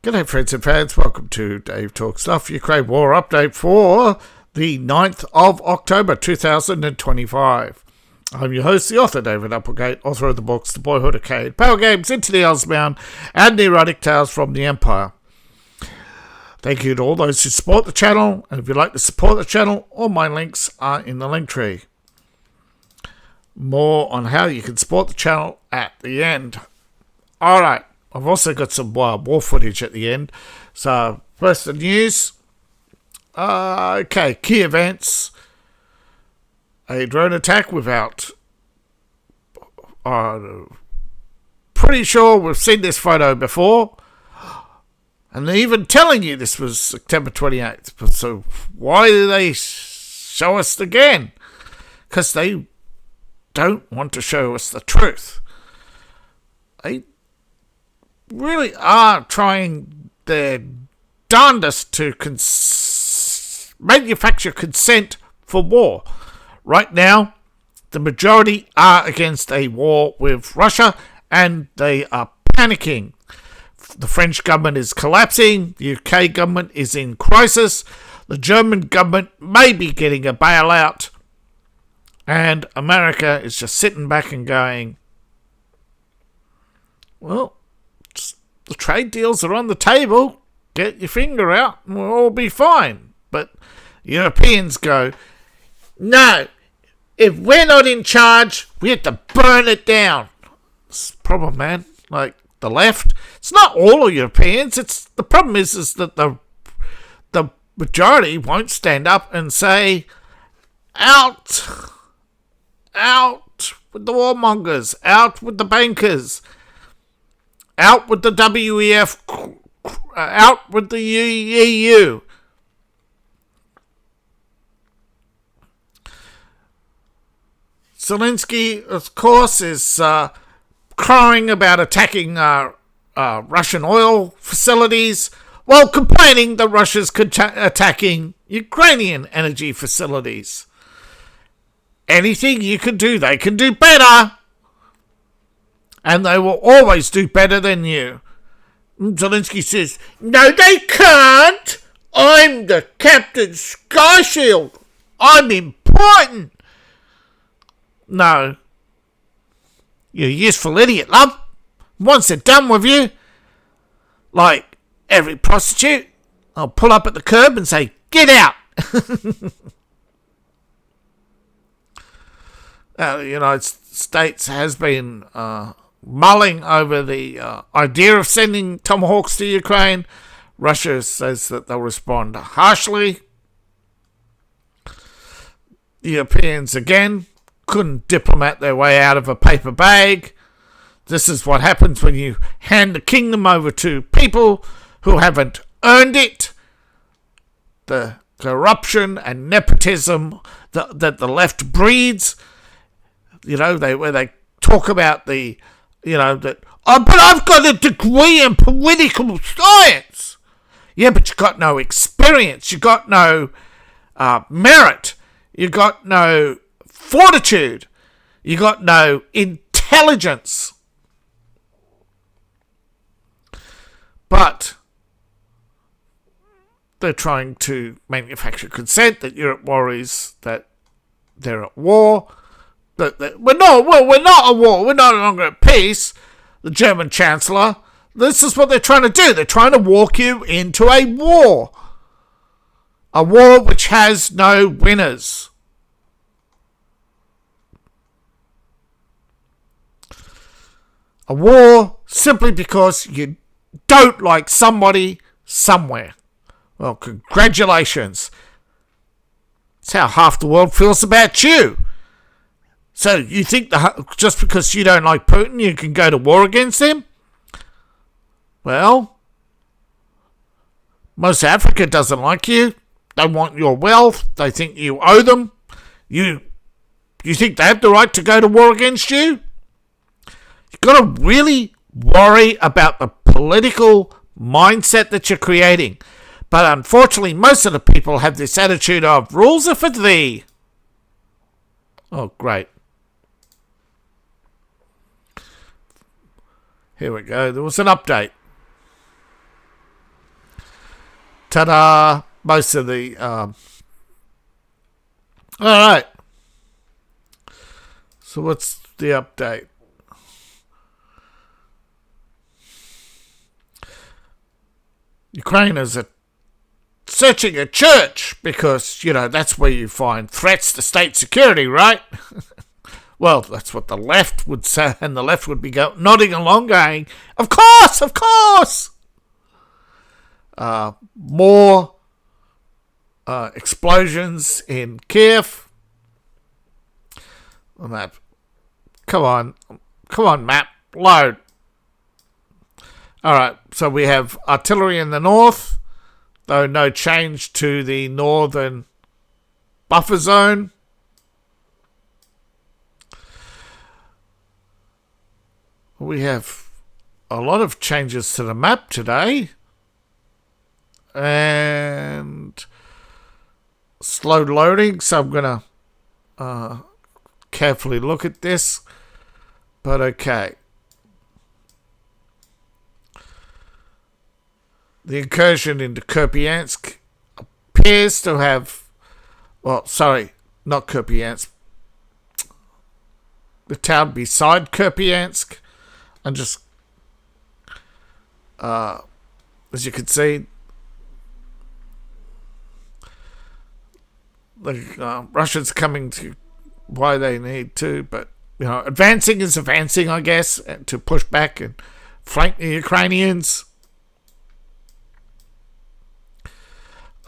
G'day friends and fans, welcome to Dave Talks Stuff, Ukraine War Update for the 9th of October 2025. I'm your host, the author David Applegate, author of the books The Boyhood of Cade, Power Games, Into the Owlsbound, and the Erotic Tales from the Empire. Thank you to all those who support the channel, and if you'd like to support the channel, all my links are in the link tree. More on how you can support the channel at the end. Alright. I've also got some wild war footage at the end. So, first the news. Key events. A drone attack without... pretty sure we've seen this photo before. And they're even telling you this was September 28th. So, why do they show us again? Because they don't want to show us the truth. They really are trying their darndest to manufacture consent for war. Right now, the majority are against a war with Russia, and they are panicking. The French government is collapsing, the UK government is in crisis, the German government may be getting a bailout, and America is just sitting back and going, well, the trade deals are on the table. Get your finger out and we'll all be fine. But Europeans go, no, if we're not in charge, we have to burn it down. It's the problem, man. Like the left, it's not all of Europeans. The problem is that the majority won't stand up and say, out with the warmongers, out with the bankers. Out with the WEF, out with the EU. Zelensky, of course, is crying about attacking Russian oil facilities while complaining that Russia's attacking Ukrainian energy facilities. Anything you can do, they can do better. And they will always do better than you. Zelensky says, no, they can't. I'm the Captain Sky Shield. I'm important. No. You useful idiot, love. Once they're done with you, like every prostitute, I'll pull up at the curb and say, get out. The United States has been... mulling over the idea of sending Tomahawks to Ukraine. Russia says that they'll respond harshly. The Europeans, again, couldn't diplomat their way out of a paper bag. This is what happens when you hand the kingdom over to people who haven't earned it. The corruption and nepotism that the left breeds. Where they talk about the... but I've got a degree in political science. Yeah, but you got no experience. You got no merit. You got no fortitude. You got no intelligence. But they're trying to manufacture consent that Europe worries that they're at war. We're not at war. We're no longer at peace. The German Chancellor. This is what they're trying to do. They're trying to walk you into a war. A war which has no winners. A war simply because you don't like somebody somewhere. Well, congratulations. That's how half the world feels about you. So you think just because you don't like Putin, you can go to war against him? Well, most Africa doesn't like you. They want your wealth. They think you owe them. You think they have the right to go to war against you? You've got to really worry about the political mindset that you're creating. But unfortunately, most of the people have this attitude of, rules are for thee. Oh, great. Here we go. There was an update. Ta-da! Most of the... all right. So what's the update? Ukraine is searching a church because, that's where you find threats to state security, right? Well, that's what the left would say, and the left would be nodding along going, of course, of course! More explosions in Kiev. Map. Come on, map. Load. Alright, so we have artillery in the north, though no change to the northern buffer zone. We have a lot of changes to the map today. And slow loading, so I'm going to carefully look at this. But okay. The incursion into Kupiansk appears to have... Well, sorry, not Kupiansk. The town beside Kupiansk. And just... as you can see... The Russians coming to why they need to, but advancing is advancing, I guess, to push back and flank the Ukrainians.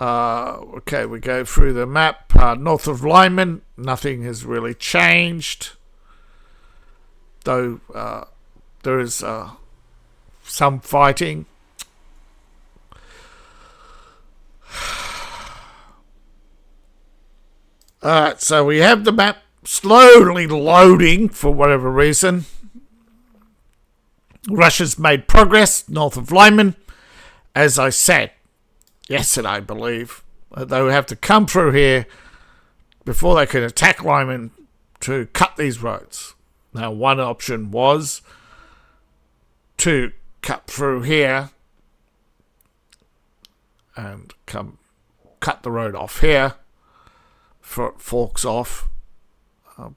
Okay, we go through the map. North of Lyman, nothing has really changed, though there is some fighting. Alright, so we have the map slowly loading for whatever reason. Russia's made progress north of Lyman, as I said yesterday, I believe. They would have to come through here before they can attack Lyman to cut these roads. Now, one option was to cut through here and cut the road off here. For it forks off,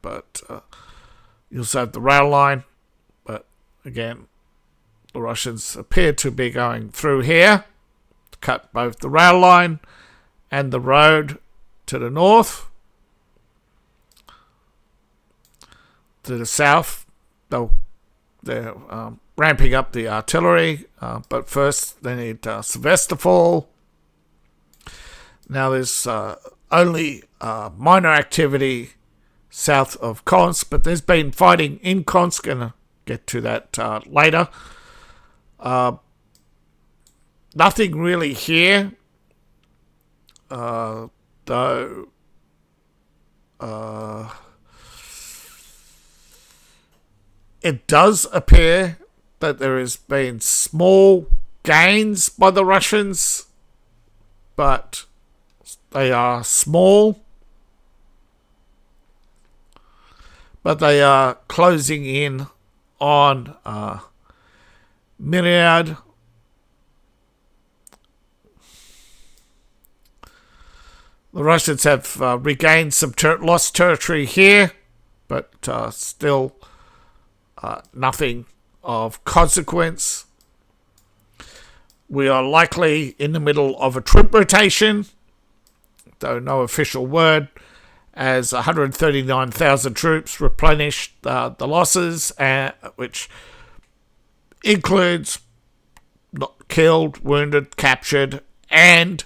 but you also have the rail line, but again the Russians appear to be going through here to cut both the rail line and the road to the north. To the south they're ramping up the artillery, but first they need Sevastopol. Now there's only minor activity south of Konsk, but there's been fighting in Konsk, and I'll get to that later. Nothing really here, though. It does appear that there has been small gains by the Russians, but they are small, but they are closing in on Myriad. The Russians have regained some lost territory here, but still nothing of consequence. We are likely in the middle of a troop rotation, though no official word, as 139,000 troops replenished the losses, which includes killed, wounded, captured, and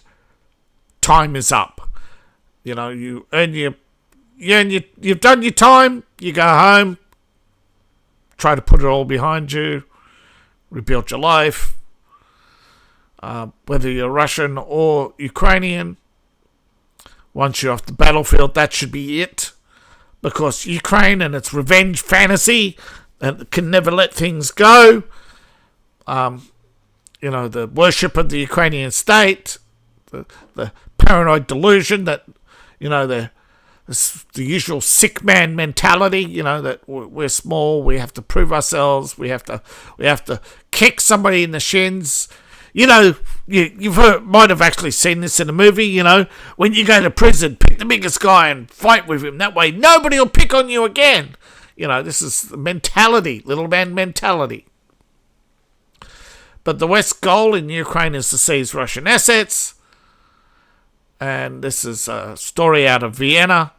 time is up. You've done your time, you go home, try to put it all behind you, rebuild your life, whether you're Russian or Ukrainian. Once you're off the battlefield, that should be it. Because Ukraine and its revenge fantasy can never let things go. The worship of the Ukrainian state, the paranoid delusion that, the usual sick man mentality, that we're small, we have to prove ourselves, we have to kick somebody in the shins, might have actually seen this in a movie, when you go to prison, pick the biggest guy and fight with him. That way nobody will pick on you again. This is the mentality, little man mentality. But the West's goal in Ukraine is to seize Russian assets. And this is a story out of Vienna.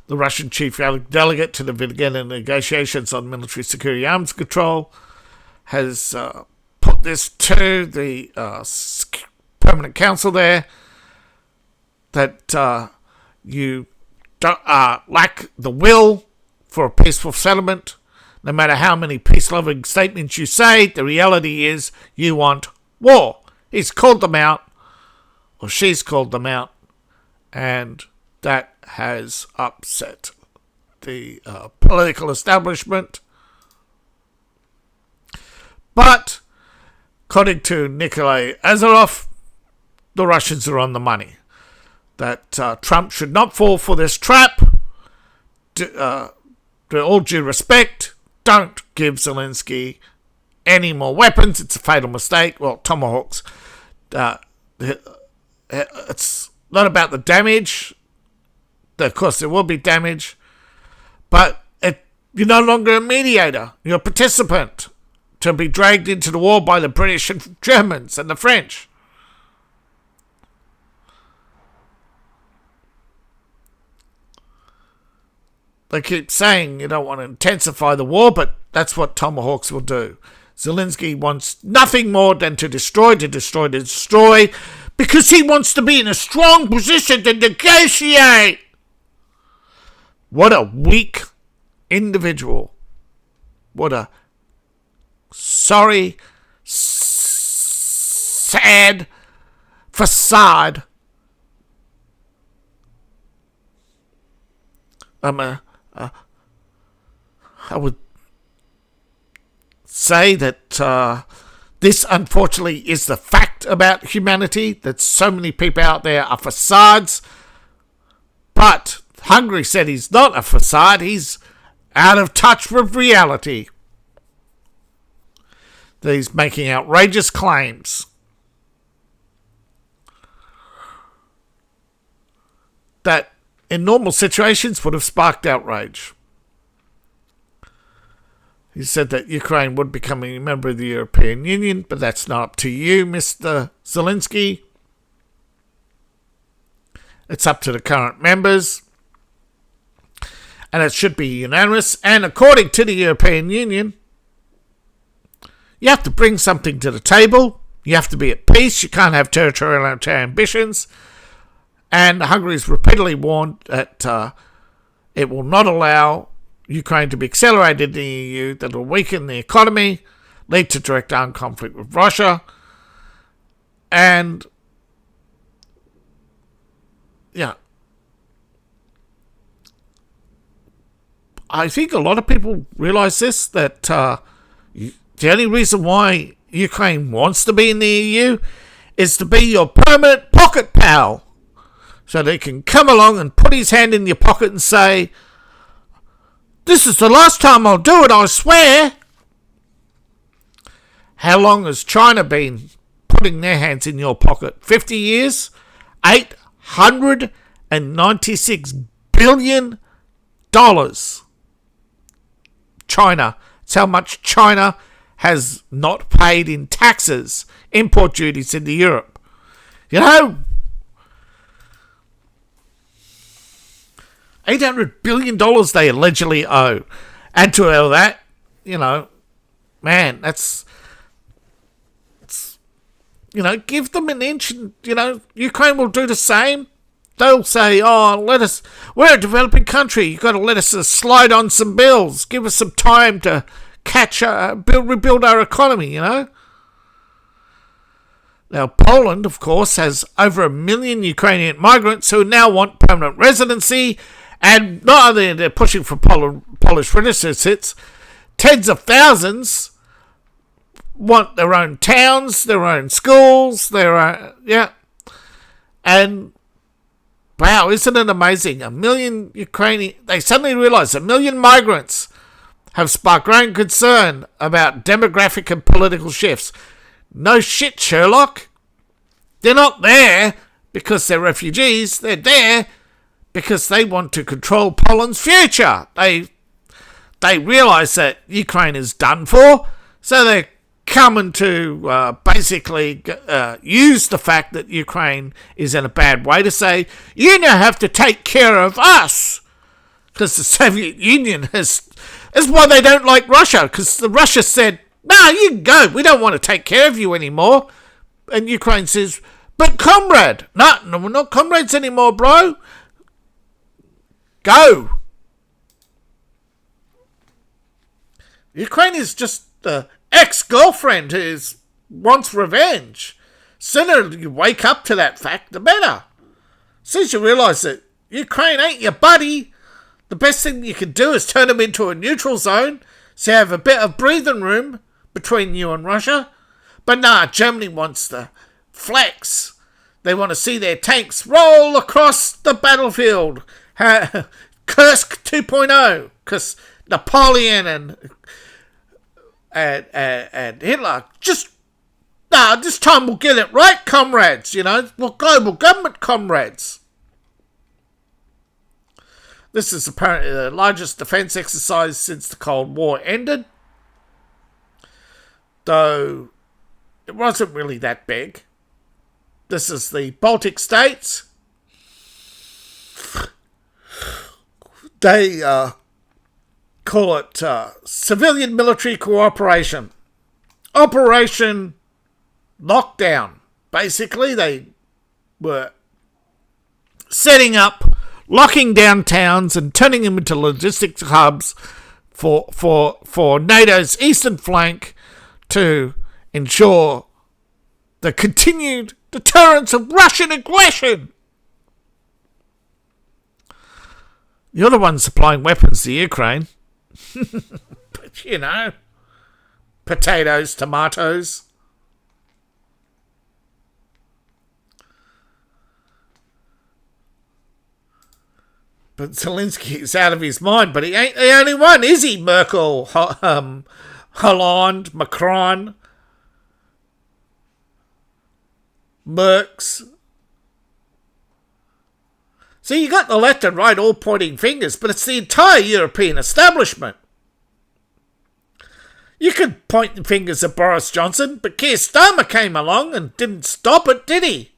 The Russian chief delegate to the Vienna negotiations on military security arms control has put this to the permanent council there, that you lack the will for a peaceful settlement. No matter how many peace-loving statements you say, the reality is you want war. He's called them out, or she's called them out, and that has upset the political establishment. But, according to Nikolai Azarov, the Russians are on the money. That Trump should not fall for this trap. To all due respect, don't give Zelensky any more weapons. It's a fatal mistake. Well, tomahawks. It's not about the damage. Of course, there will be damage. But you're no longer a mediator. You're a participant to be dragged into the war by the British and Germans and the French. They keep saying you don't want to intensify the war, but that's what tomahawks will do. Zelensky wants nothing more than to destroy, because he wants to be in a strong position to negotiate. What a weak individual. What a sorry, sad facade. I would say that this, unfortunately, is the fact about humanity, that so many people out there are facades. But Hungary said he's not a facade. He's out of touch with reality. That he's making outrageous claims. That in normal situations would have sparked outrage. He said that Ukraine would become a member of the European Union, but that's not up to you, Mr. Zelensky. It's up to the current members. And it should be unanimous. And according to the European Union, you have to bring something to the table. You have to be at peace. You can't have territorial ambitions. And Hungary's repeatedly warned that it will not allow Ukraine to be accelerated in the EU, that will weaken the economy, lead to direct armed conflict with Russia. And, yeah, I think a lot of people realise this, that the only reason why Ukraine wants to be in the EU is to be your permanent pocket pal. So they can come along and put his hand in your pocket and say, "This is the last time I'll do it, I swear." How long has China been putting their hands in your pocket? 50 years? $896 billion. China. It's how much China has not paid in taxes, import duties into Europe. $800 billion they allegedly owe. Add to all that, man, that's, give them an inch and, Ukraine will do the same. They'll say, we're a developing country. You've got to let us slide on some bills. Give us some time to rebuild our economy, Now, Poland, of course, has over 1 million Ukrainian migrants who now want permanent residency. And not only are they pushing for Polish citizens, tens of thousands want their own towns, their own schools, And, wow, isn't it amazing? 1 million Ukrainian... They suddenly realise 1 million migrants have sparked growing concern about demographic and political shifts. No shit, Sherlock. They're not there because they're refugees. They're there because they want to control Poland's future. They realise that Ukraine is done for, so they're coming to basically use the fact that Ukraine is in a bad way to say, you now have to take care of us. Because the Soviet Union is why they don't like Russia, because Russia said, no, you can go, we don't want to take care of you anymore. And Ukraine says, but comrade, no, we're not comrades anymore, bro. Go. Ukraine is just the ex-girlfriend who wants revenge. Sooner you wake up to that fact, the better. As soon as you realise that Ukraine ain't your buddy, the best thing you can do is turn them into a neutral zone, so you have a bit of breathing room between you and Russia. But nah, Germany wants the flex. They want to see their tanks roll across the battlefield. Kursk 2.0, because Napoleon and Hitler this time we'll get it right, comrades. We're global government comrades. This is apparently the largest defence exercise since the Cold War ended, though it wasn't really that big. This is the Baltic states. They call it civilian military cooperation. Operation Lockdown. Basically, they were setting up, locking down towns and turning them into logistics hubs for NATO's eastern flank to ensure the continued deterrence of Russian aggression. You're the one supplying weapons to Ukraine. But, potatoes, tomatoes. But Zelensky is out of his mind, but he ain't the only one, is he? Merkel, Hollande, Macron, Merckx. So you got the left and right all pointing fingers, but it's the entire European establishment. You could point the fingers at Boris Johnson, but Keir Starmer came along and didn't stop it, did he?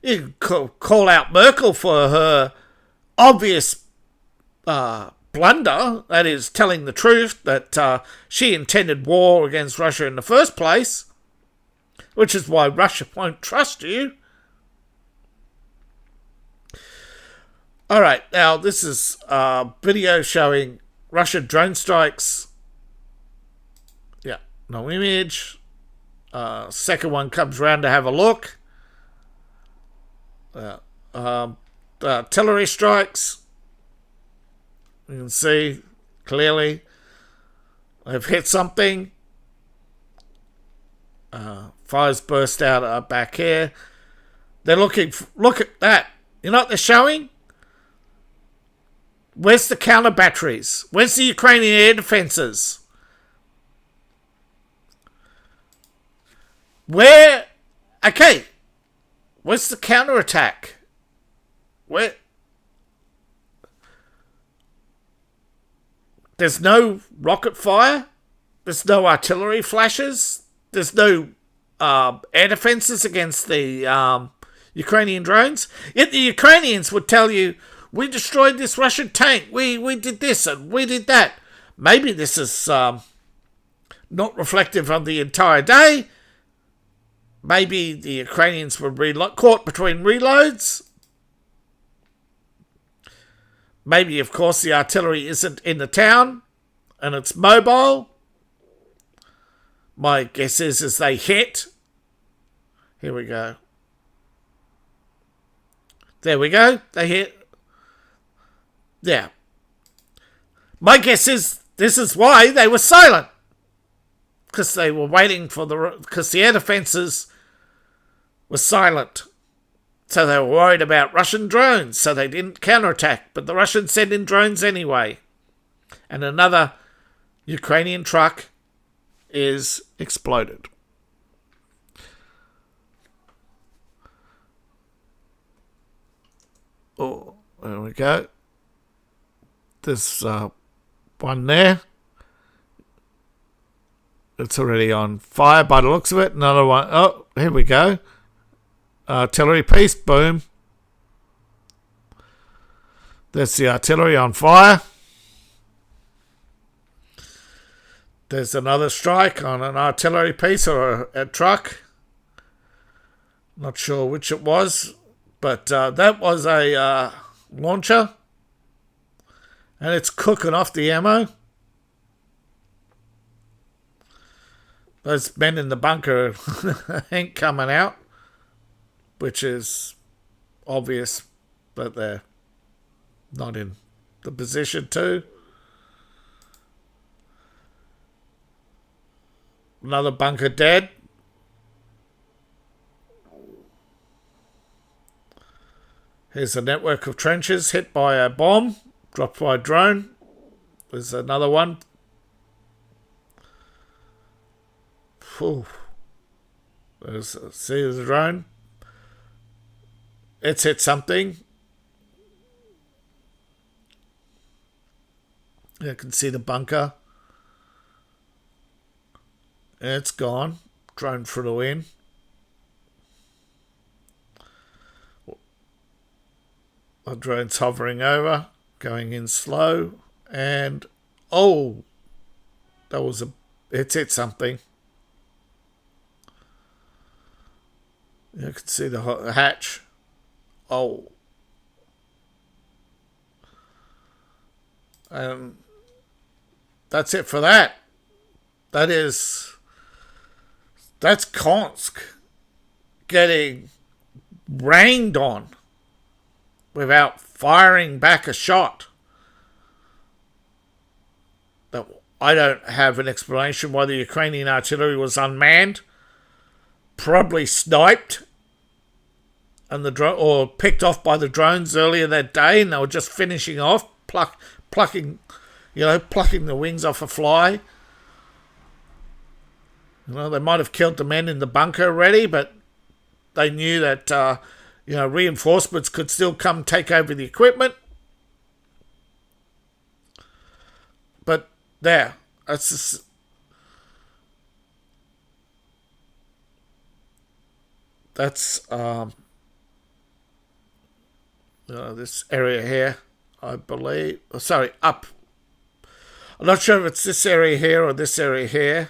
You can call out Merkel for her obvious blunder, that is, telling the truth that she intended war against Russia in the first place, which is why Russia won't trust you. Alright, now this is a video showing Russian drone strikes. Yeah, no image. Second one comes round to have a look. Artillery strikes. You can see clearly they've hit something. Fires burst out back here. They're looking. Look at that. You know what they're showing? Where's the counter batteries? Where's the Ukrainian air defences? Where? Okay. Where's the counterattack? Where? There's no rocket fire. There's no artillery flashes. There's no air defences against the Ukrainian drones. Yet the Ukrainians would tell you, we destroyed this Russian tank. We did this and we did that. Maybe this is not reflective of the entire day. Maybe the Ukrainians were caught between reloads. Maybe, of course, the artillery isn't in the town and it's mobile. My guess is they hit. Here we go. There we go. They hit. Yeah. My guess is this is why they were silent. Because they were waiting for because the air defences were silent. So they were worried about Russian drones, so they didn't counterattack. But the Russians sent in drones anyway. And another Ukrainian truck is exploded. Oh, there we go. There's one there. It's already on fire by the looks of it. Another one. Oh, here we go. Artillery piece. Boom. There's the artillery on fire. There's another strike on an artillery piece or a truck. Not sure which it was, but that was a launcher. And it's cooking off the ammo. Those men in the bunker ain't coming out, which is obvious, but they're not in the position to. Another bunker dead. Here's a network of trenches hit by a bomb, dropped by a drone. There's another one. Ooh. See the drone? It's hit something. You can see the bunker. It's gone. Drone flew in. The drone's hovering over, going in slow, and oh, it's hit something. You can see the hatch. Oh. That's it for that. That's Konsk getting rained on without firing back a shot. I don't have an explanation why the Ukrainian artillery was unmanned. Probably sniped and or picked off by the drones earlier that day, and they were just finishing off, plucking the wings off a fly. They might have killed the men in the bunker already, but they knew that reinforcements could still come take over the equipment. But there, that's just, this area here, I believe. Oh, sorry, up. I'm not sure if it's this area here or this area here.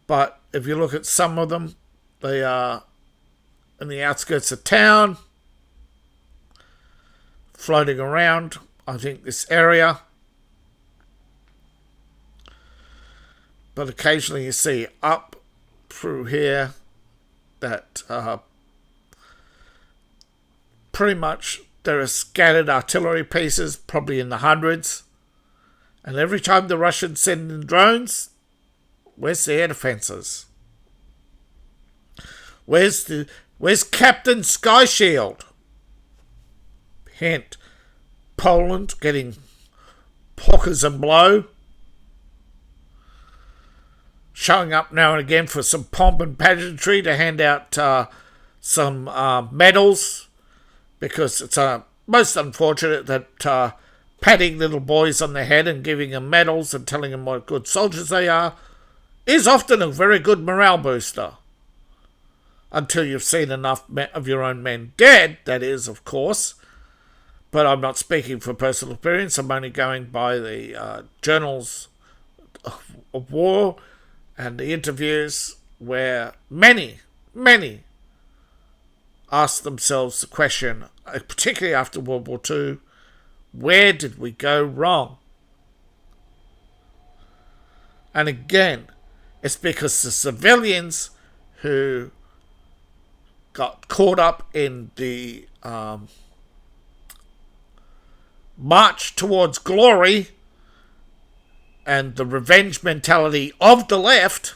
But if you look at some of them, they are in the outskirts of town, floating around, I think, this area. But occasionally you see up through here that pretty much there are scattered artillery pieces, probably in the hundreds. And every time the Russians send in drones, where's the air defences? Where's Captain Sky Shield? Hint, Poland getting pockers and blow. Showing up now and again for some pomp and pageantry to hand out some medals, because it's most unfortunate that patting little boys on the head and giving them medals and telling them what good soldiers they are is often a very good morale booster. Until you've seen enough of your own men dead, that is, of course. But I'm not speaking from personal experience. I'm only going by the journals of war and the interviews where many ask themselves the question, particularly after World War II, where did we go wrong? And again, it's because the civilians who got caught up in the march towards glory and the revenge mentality of the left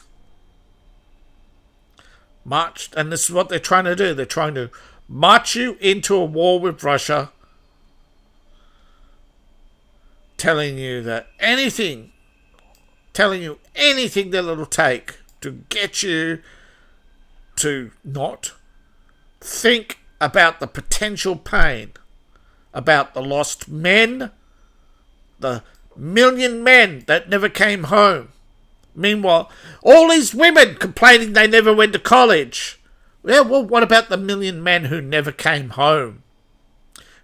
Marched, and this is what they're trying to do. They're trying to march you into a war with Russia, telling you anything that it'll take to get you to not think about the potential pain, about the lost men, the million men that never came home. Meanwhile, all these women complaining they never went to college. Yeah, well, what about the million men who never came home?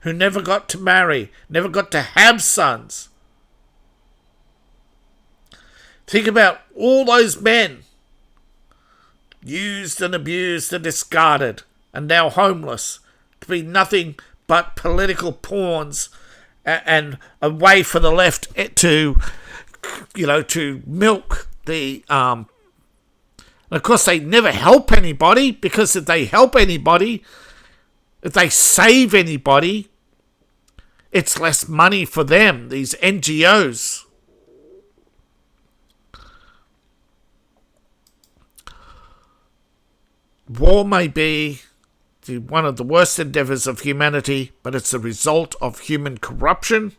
Who never got to marry, never got to have sons? Think about all those men used and abused and discarded and now homeless to be nothing but political pawns and a way for the left to milk the and of course they never help anybody, because if they help anybody, if they save anybody, it's less money for them, these NGOs. War may be one of the worst endeavours of humanity, but it's a result of human corruption,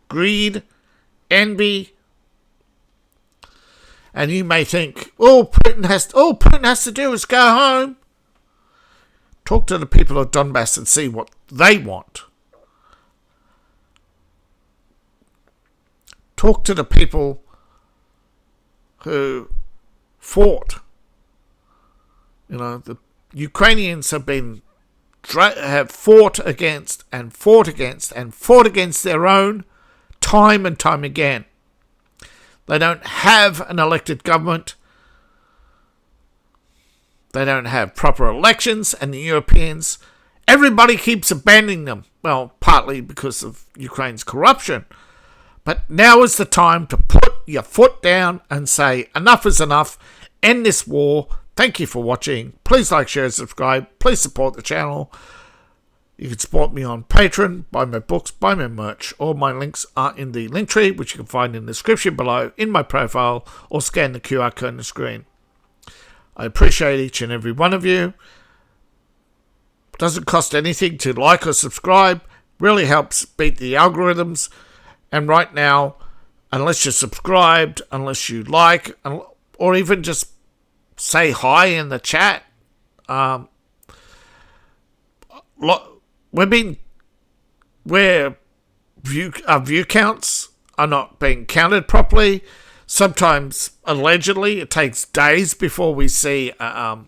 greed, envy. And you may think, all Putin has to do is go home. Talk to the people of Donbass and see what they want. Talk to the people who fought. The Ukrainians have fought against their own time and time again. They don't have an elected government. They don't have proper elections, and the Europeans, everybody keeps abandoning them. Well, partly because of Ukraine's corruption. But now is the time to put your foot down and say, enough is enough. End this war. Thank you for watching. Please like, share, subscribe. Please support the channel. You can support me on Patreon, buy my books, buy my merch. All my links are in the link tree, which you can find in the description below, in my profile, or scan the QR code on the screen. I appreciate each and every one of you. It doesn't cost anything to like or subscribe. Really helps beat the algorithms. And right now, unless you're subscribed, unless you like, or even just say hi in the chat, where view counts are not being counted properly. Sometimes, allegedly, it takes days before we see a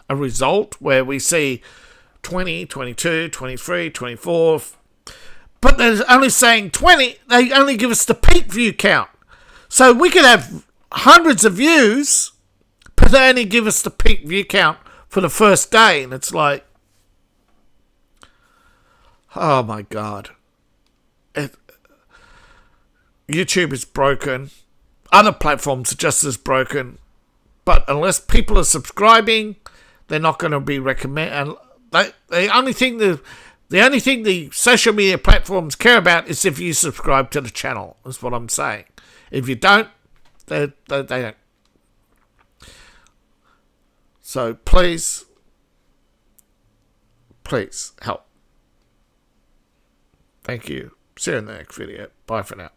result, where we see 20, 22, 23, 24. But they're only saying 20. They only give us the peak view count. So we could have hundreds of views, but they only give us the peak view count for the first day. And it's like, oh my God. YouTube is broken. Other platforms are just as broken. But unless people are subscribing, they're not going to be recommended. The only thing the social media platforms care about is if you subscribe to the channel, is what I'm saying. If you don't, they don't. So please help. Thank you. See you in the next video. Bye for now.